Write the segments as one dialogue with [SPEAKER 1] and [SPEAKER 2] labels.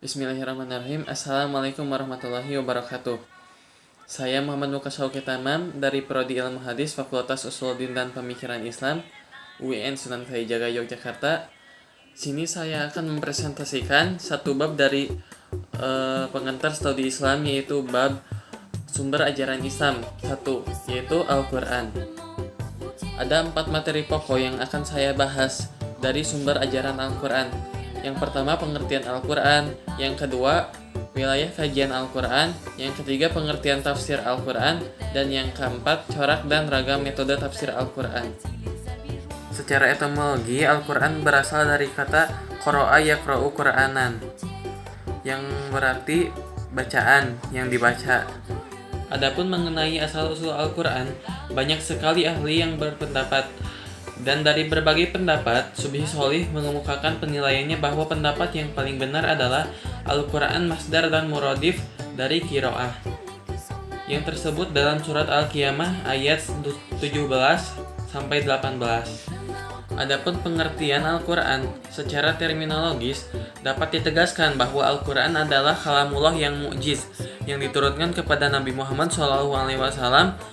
[SPEAKER 1] Bismillahirrahmanirrahim. Assalamualaikum warahmatullahi wabarakatuh. Saya Muhammad Mukasauki Tamam dari Prodi Ilmu Hadis Fakultas Usuluddin dan Pemikiran Islam UIN Sunan Kalijaga Yogyakarta. Sini saya akan mempresentasikan satu bab dari pengantar studi Islam, yaitu bab sumber ajaran Islam 1, yaitu Al-Quran. Ada 4 materi pokok yang akan saya bahas dari sumber ajaran Al-Quran. Yang pertama, pengertian Al-Quran. Yang kedua, wilayah kajian Al-Quran. Yang ketiga, pengertian tafsir Al-Quran. Dan yang keempat, corak dan ragam metode tafsir Al-Quran. Secara etimologi, Al-Quran berasal dari kata qara'a yaqra'u Qur'anan, yang berarti bacaan, yang dibaca. Adapun mengenai asal-usul Al-Quran, banyak sekali ahli yang berpendapat. Dan dari berbagai pendapat, Subhi Sholih mengemukakan penilaiannya bahwa pendapat yang paling benar adalah Al-Quran masdar dan muradif dari qiraah, yang tersebut dalam surat Al-Qiyamah ayat 17-18. Adapun pengertian Al-Quran secara terminologis dapat ditegaskan bahwa Al-Quran adalah kalamullah yang mu'jiz yang diturunkan kepada Nabi Muhammad SAW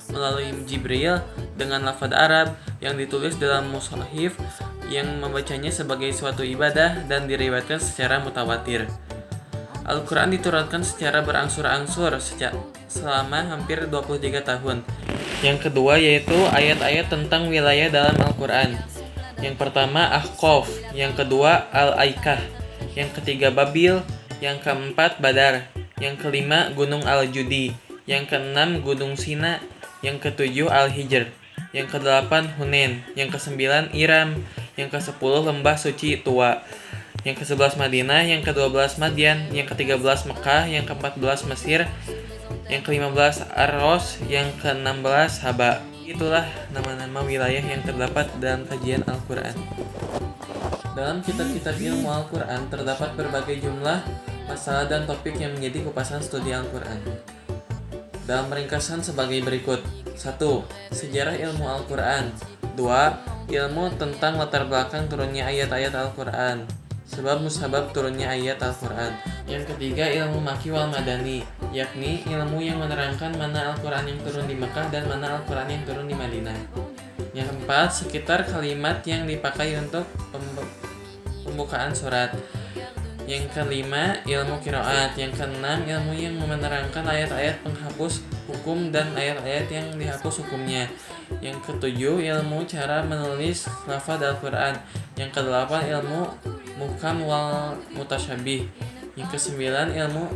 [SPEAKER 1] melalui Jibril dengan lafaz Arab yang ditulis dalam mushaf yang membacanya sebagai suatu ibadah dan diriwayatkan secara mutawatir. Al-Quran diturunkan secara berangsur-angsur selama hampir 23 tahun. Yang kedua yaitu ayat-ayat tentang wilayah dalam Al-Quran. Yang pertama Ahqaf, yang kedua Al-Aikah, yang ketiga Babil, yang keempat Badar, yang kelima Gunung Al-Judi, yang keenam Gunung Sina, yang ketujuh Al-Hijr, yang kedelapan Hunain, yang kesembilan Iram, yang kesepuluh Lembah Suci Tua, yang ke-11 Madinah, yang ke-12 Madian, yang ke-13 Mekah, yang ke-14 Mesir, yang ke-15 Ar-Ros, yang ke-16 Haba. Itulah nama-nama wilayah yang terdapat dalam kajian Al-Quran. Dalam kitab-kitab ilmu Al-Quran terdapat berbagai jumlah masalah dan topik yang menjadi kupasan studi Al-Quran. Dalam ringkasan sebagai berikut: 1. Sejarah ilmu Al-Quran. 2. Ilmu tentang latar belakang turunnya ayat-ayat Al-Quran, sebab musabab turunnya ayat Al-Quran. Yang ketiga, ilmu Makki wal Madani, yakni ilmu yang menerangkan mana Al-Quran yang turun di Mekah dan mana Al-Quran yang turun di Madinah. Yang keempat, sekitar kalimat yang dipakai untuk pembukaan surat. Yang kelima, ilmu qiraat. Yang keenam, ilmu yang menerangkan ayat-ayat penghapus hukum dan ayat-ayat yang dihapus hukumnya. Yang ketujuh, ilmu cara menulis lafaz Al-Quran. Yang kedelapan, ilmu muhkam wal mutasyabih. Yang kesembilan, ilmu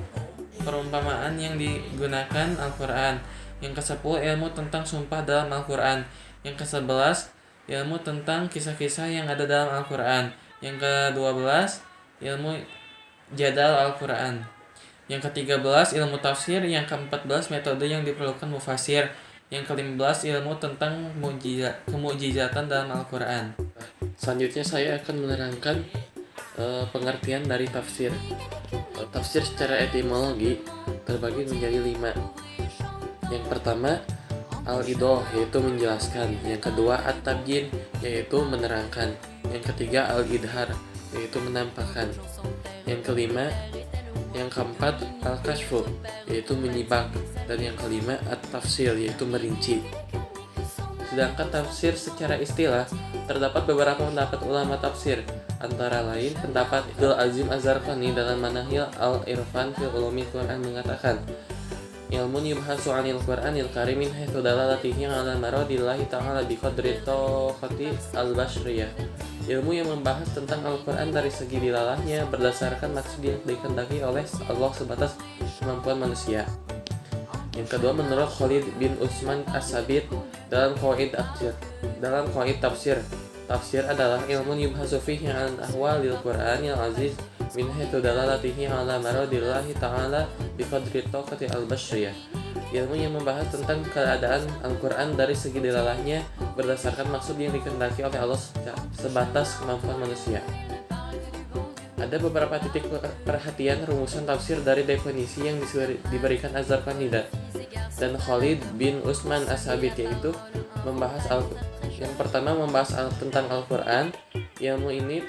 [SPEAKER 1] perumpamaan yang digunakan Al-Quran. Yang ke-10, ilmu tentang sumpah dalam Al-Quran. Yang ke-11, ilmu tentang kisah-kisah yang ada dalam Al-Quran. Yang ke-12, ilmu jadal Al-Quran. Yang ke-13, ilmu tafsir. Yang ke-14, metode yang diperlukan mufasir. Yang ke-15, ilmu tentang kemujizatan dalam Al-Quran. Selanjutnya saya akan menerangkan pengertian dari tafsir. Tafsir secara etimologi terbagi menjadi 5. Yang pertama, al-idah, yaitu menjelaskan. Yang kedua, at-tabyin, yaitu menerangkan. Yang ketiga, al-idhar, yaitu menampakkan. Yang kelima, yang keempat, al-kashfu, yaitu menyibak. Dan yang kelima, at-tafsil, yaitu merinci. Sedangkan tafsir secara istilah, terdapat beberapa pendapat ulama tafsir, antara lain pendapat Abdul Azim Az-Zarqani dalam Manahil Al-Irfan fil Ulumil Quran mengatakan, ilmun yubhasu 'anil Qur'anil karim min haitsu dalalatihi 'ala maradillahi ta'ala bi qadri taqati al-basyriyah. Ilmu yang membahas tentang Al-Quran dari segi dilalahnya berdasarkan maksud yang dikehendaki oleh Allah sebatas kemampuan manusia. Yang kedua, menurut Khalid bin Utsman As-Sabit dalam qawaid tafsir. Tafsir adalah ilmu yubhasu fihi an ahwalil Qur'anil aziz min haitsu dalalatihi 'ala maradillahi ta'ala bi qadri taqati al-basyriyah. Ilmu yang membahas tentang keadaan Al-Quran dari segi dilalahnya berdasarkan maksud yang dikehendaki oleh Allah sebatas kemampuan manusia. Ada beberapa titik perhatian rumusan tafsir dari definisi yang diberikan Az-Zarqani dan Khalid bin Utsman As-Sabit, yaitu yang pertama membahas tentang Al-Quran. Ilmu ini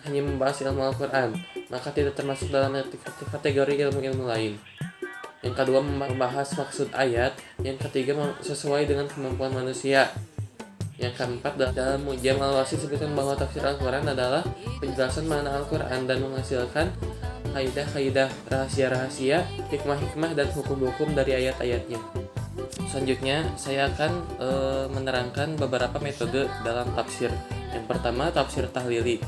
[SPEAKER 1] hanya membahas ilmu Al-Quran, maka tidak termasuk dalam kategori ilmu-ilmu lain. Yang kedua, membahas maksud ayat. Yang ketiga, sesuai dengan kemampuan manusia. Yang keempat, dalam Mu'jam al-Wasit disebutkan bahwa tafsir Al-Quran adalah penjelasan makna Al-Quran dan menghasilkan kaidah-kaidah, rahasia-rahasia, hikmah-hikmah, dan hukum-hukum dari ayat-ayatnya. Selanjutnya, saya akan menerangkan beberapa metode dalam tafsir. Yang pertama, tafsir tahlili.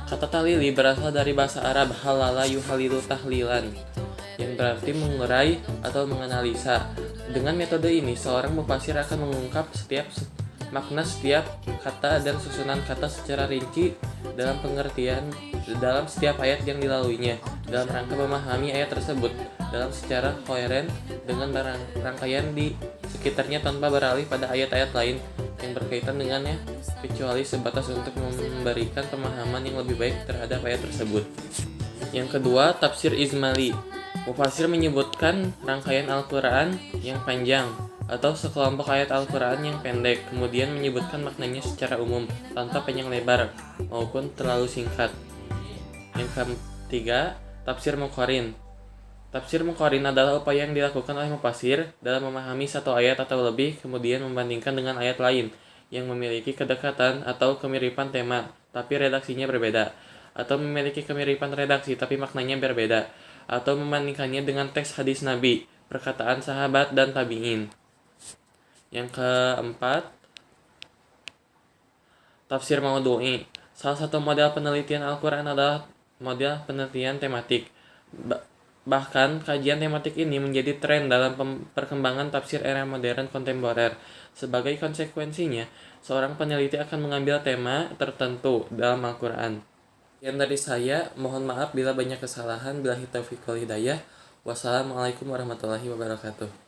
[SPEAKER 1] Kata tahlili berasal dari bahasa Arab halala yuhalilu tahlilan, yang berarti mengurai atau menganalisa. Dengan metode ini, seorang mufasir akan mengungkap makna setiap kata dan susunan kata secara rinci dalam pengertian dalam setiap ayat yang dilaluinya, dalam rangka memahami ayat tersebut dalam secara koheren dengan rangkaian di sekitarnya tanpa beralih pada ayat-ayat lain yang berkaitan dengannya, kecuali sebatas untuk memberikan pemahaman yang lebih baik terhadap ayat tersebut. Yang kedua, tafsir ijmali. Mufasir menyebutkan rangkaian Al-Quran yang panjang atau sekelompok ayat Al-Quran yang pendek, kemudian menyebutkan maknanya secara umum tanpa panjang lebar maupun terlalu singkat. Yang ketiga, tafsir muqarrin. Tafsir muqarrin adalah upaya yang dilakukan oleh mufasir dalam memahami satu ayat atau lebih, kemudian membandingkan dengan ayat lain yang memiliki kedekatan atau kemiripan tema, tapi redaksinya berbeda, atau memiliki kemiripan redaksi tapi maknanya berbeda, atau membandingkannya dengan teks hadis Nabi, perkataan sahabat dan tabi'in. Yang keempat, tafsir maudhu'i. Salah satu model penelitian Al-Quran adalah model penelitian tematik. Bahkan kajian tematik ini menjadi tren dalam perkembangan tafsir era modern kontemporer. Sebagai konsekuensinya, seorang peneliti akan mengambil tema tertentu dalam Al-Quran. Yang dari saya, mohon maaf bila banyak kesalahan. Billahi taufiq wal hidayah. Wassalamualaikum warahmatullahi wabarakatuh.